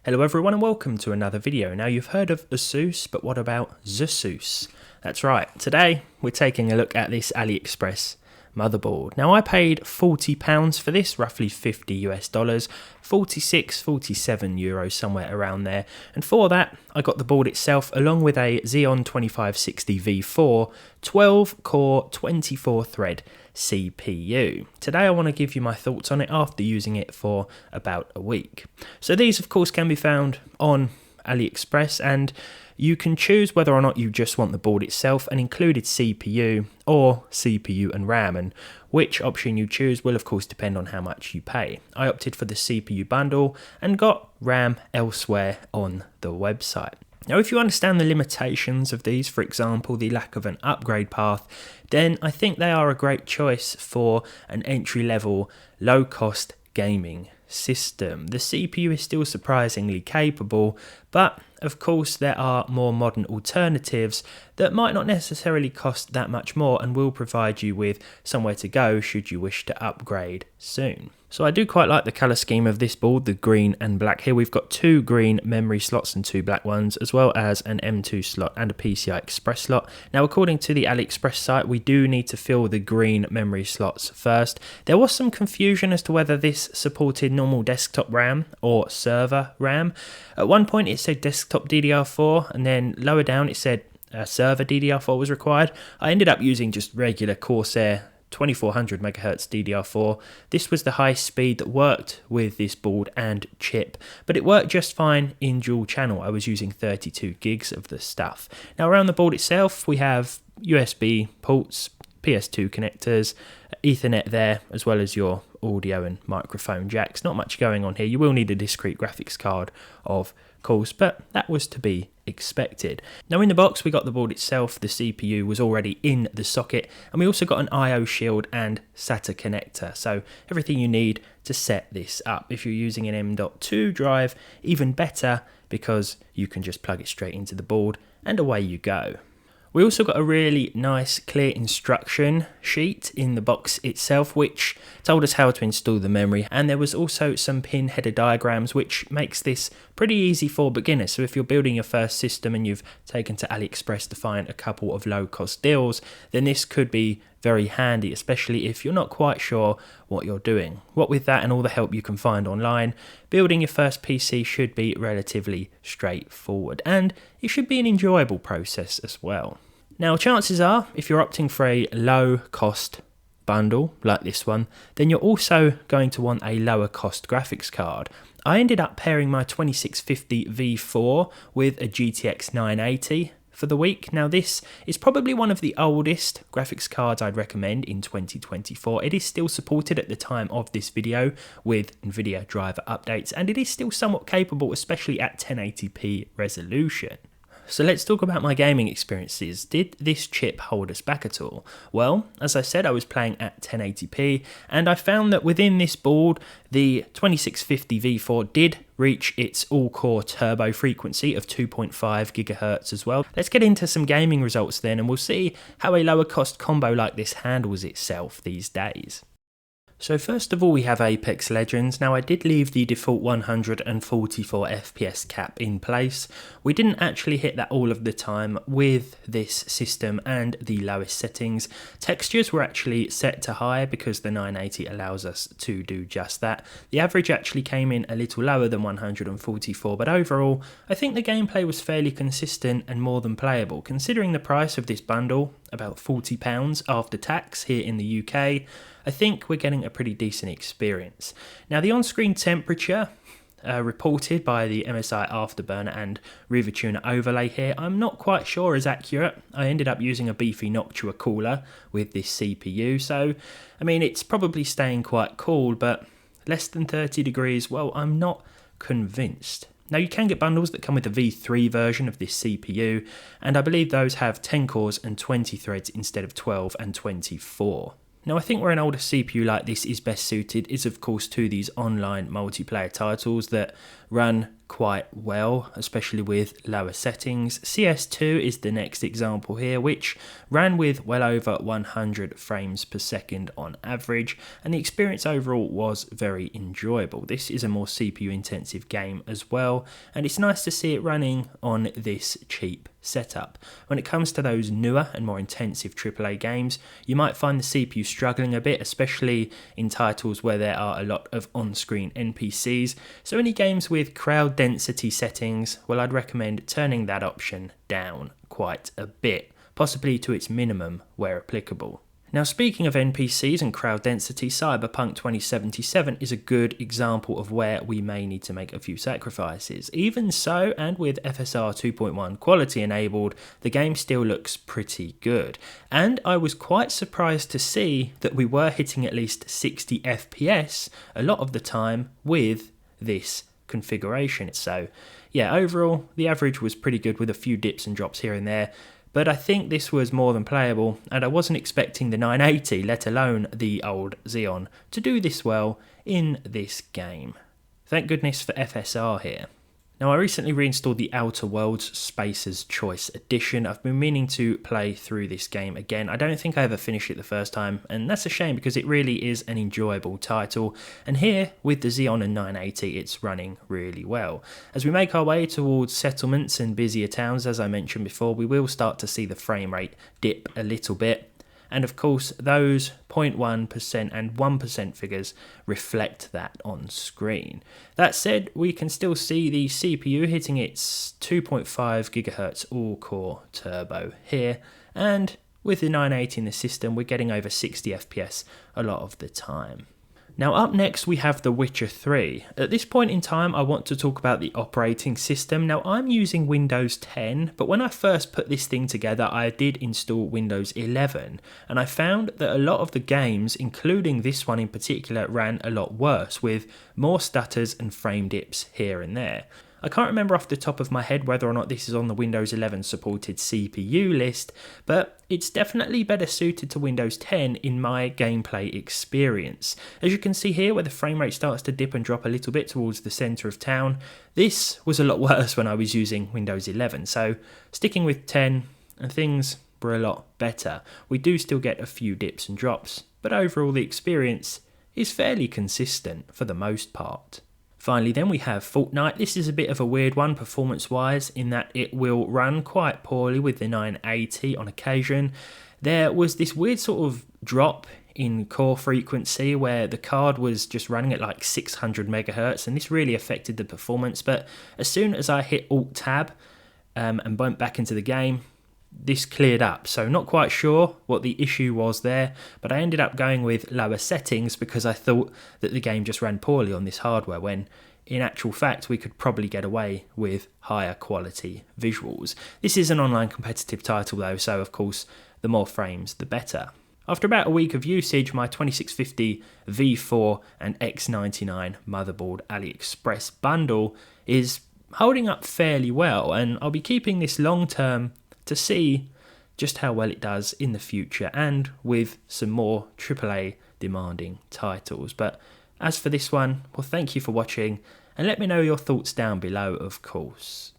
Hello everyone and welcome to another video. Now you've heard of ASUS, but what about ZSUS? That's right, today we're taking a look at this AliExpress motherboard. Now I paid £40 for this, roughly 50 US dollars, 47 euros, somewhere around there. And for that, I got the board itself along with a Xeon 2560 V4 12 core 24 thread CPU. Today I want to give you my thoughts on it after using it for about a week. So these of course can be found on AliExpress, and you can choose whether or not you just want the board itself, an included CPU, or CPU and RAM, and which option you choose will of course depend on how much you pay. I opted for the CPU bundle and got RAM elsewhere on the website. Now if you understand the limitations of these, for example the lack of an upgrade path, then I think they are a great choice for an entry-level, low-cost gaming system. The CPU is still surprisingly capable, but of course there are more modern alternatives that might not necessarily cost that much more and will provide you with somewhere to go should you wish to upgrade soon. So I do quite like the colour scheme of this board, the green and black. Here we've got 2 green memory slots and 2 black ones, as well as an M2 slot and a PCI Express slot. Now according to the AliExpress site, we do need to fill the green memory slots first. There was some confusion as to whether this supported normal desktop RAM or server RAM. At one point it said desktop DDR4, and then lower down it said server DDR4 was required. I ended up using just regular Corsair 2400 MHz DDR4. This was the high speed that worked with this board and chip, but it worked just fine in dual channel. I was using 32 gigs of the stuff. Now around the board itself we have USB ports, PS2 connectors, Ethernet there, as well as your audio and microphone jacks. Not much going on here. You will need a discrete graphics card of course, but that was to be expected. Now in the box we got the board itself, the CPU was already in the socket, and we also got an IO shield and SATA connector, so everything you need to set this up. If you're using an M.2 drive, even better, because you can just plug it straight into the board and away you go. We also got a really nice clear instruction sheet in the box itself which told us how to install the memory, and there was also some pin header diagrams which makes this pretty easy for beginners. So if you're building your first system and you've taken to AliExpress to find a couple of low cost deals, then this could be very handy, especially if you're not quite sure what you're doing. What with that and all the help you can find online, building your first PC should be relatively straightforward, and it should be an enjoyable process as well. Now chances are, if you're opting for a low cost bundle like this one, then you're also going to want a lower cost graphics card. I ended up pairing my 2650 V4 with a GTX 980 for the week. Now this is probably one of the oldest graphics cards I'd recommend in 2024. It is still supported at the time of this video with NVIDIA driver updates, and it is still somewhat capable, especially at 1080p resolution. So let's talk about my gaming experiences. Did this chip hold us back at all? Well, as I said, I was playing at 1080p, and I found that within this board, the 2650 V4 did reach its all-core turbo frequency of 2.5 GHz as well. Let's get into some gaming results then, and we'll see how a lower cost combo like this handles itself these days. So first of all we have Apex Legends. Now I did leave the default 144 FPS cap in place. We didn't actually hit that all of the time with this system and the lowest settings. Textures were actually set to high because the 980 allows us to do just that. The average actually came in a little lower than 144, but overall I think the gameplay was fairly consistent and more than playable. Considering the price of this bundle, about £40 after tax here in the UK, I think we're getting a pretty decent experience. Now the on-screen temperature reported by the MSI Afterburner and Riva Tuner overlay here, I'm not quite sure is accurate. I ended up using a beefy Noctua cooler with this CPU, so I mean it's probably staying quite cool, but less than 30 degrees, well, I'm not convinced. Now you can get bundles that come with the V3 version of this CPU, and I believe those have 10 cores and 20 threads instead of 12 and 24. Now I think where an older CPU like this is best suited is of course to these online multiplayer titles that run quite well, especially with lower settings. CS2 is the next example here, which ran with well over 100 frames per second on average, and the experience overall was very enjoyable. This is a more CPU intensive game as well, and it's nice to see it running on this cheap setup. When it comes to those newer and more intensive AAA games, you might find the CPU struggling a bit, especially in titles where there are a lot of on-screen NPCs. So any games with crowd density settings, well, I'd recommend turning that option down quite a bit, possibly to its minimum where applicable. Now, speaking of NPCs and crowd density, Cyberpunk 2077 is a good example of where we may need to make a few sacrifices. Even so, and with FSR 2.1 quality enabled, the game still looks pretty good. And I was quite surprised to see that we were hitting at least 60 FPS a lot of the time with this configuration. So yeah, overall, the average was pretty good with a few dips and drops here and there. But I think this was more than playable, and I wasn't expecting the 980, let alone the old Xeon, to do this well in this game. Thank goodness for FSR here. Now, I recently reinstalled the Outer Worlds Spacer's Choice Edition. I've been meaning to play through this game again. I don't think I ever finished it the first time, and that's a shame because it really is an enjoyable title. And here, with the Xeon and 980, it's running really well. As we make our way towards settlements and busier towns, as I mentioned before, we will start to see the frame rate dip a little bit. And of course, those 0.1% and 1% figures reflect that on screen. That said, we can still see the CPU hitting its 2.5 GHz all-core turbo here, and with the 980 in the system, we're getting over 60 FPS a lot of the time. Now up next we have The Witcher 3. At this point in time I want to talk about the operating system. Now I'm using Windows 10, but when I first put this thing together I did install Windows 11, and I found that a lot of the games, including this one in particular, ran a lot worse, with more stutters and frame dips here and there. I can't remember off the top of my head whether or not this is on the Windows 11 supported CPU list, but it's definitely better suited to Windows 10 in my gameplay experience. As you can see here, where the frame rate starts to dip and drop a little bit towards the centre of town, this was a lot worse when I was using Windows 11, so sticking with 10 and things were a lot better. We do still get a few dips and drops, but overall the experience is fairly consistent for the most part. Finally then we have Fortnite. This is a bit of a weird one performance wise in that it will run quite poorly with the 980 on occasion. There was this weird sort of drop in core frequency where the card was just running at like 600 megahertz, and this really affected the performance, but as soon as I hit Alt Tab and went back into the game, this cleared up. So not quite sure what the issue was there, but I ended up going with lower settings because I thought that the game just ran poorly on this hardware, when in actual fact we could probably get away with higher quality visuals. This is an online competitive title though, so of course the more frames the better. After about a week of usage, my 2650 V4 and X99 motherboard AliExpress bundle is holding up fairly well, and I'll be keeping this long term to see just how well it does in the future and with some more AAA demanding titles. But as for this one, well, thank you for watching, and let me know your thoughts down below, of course.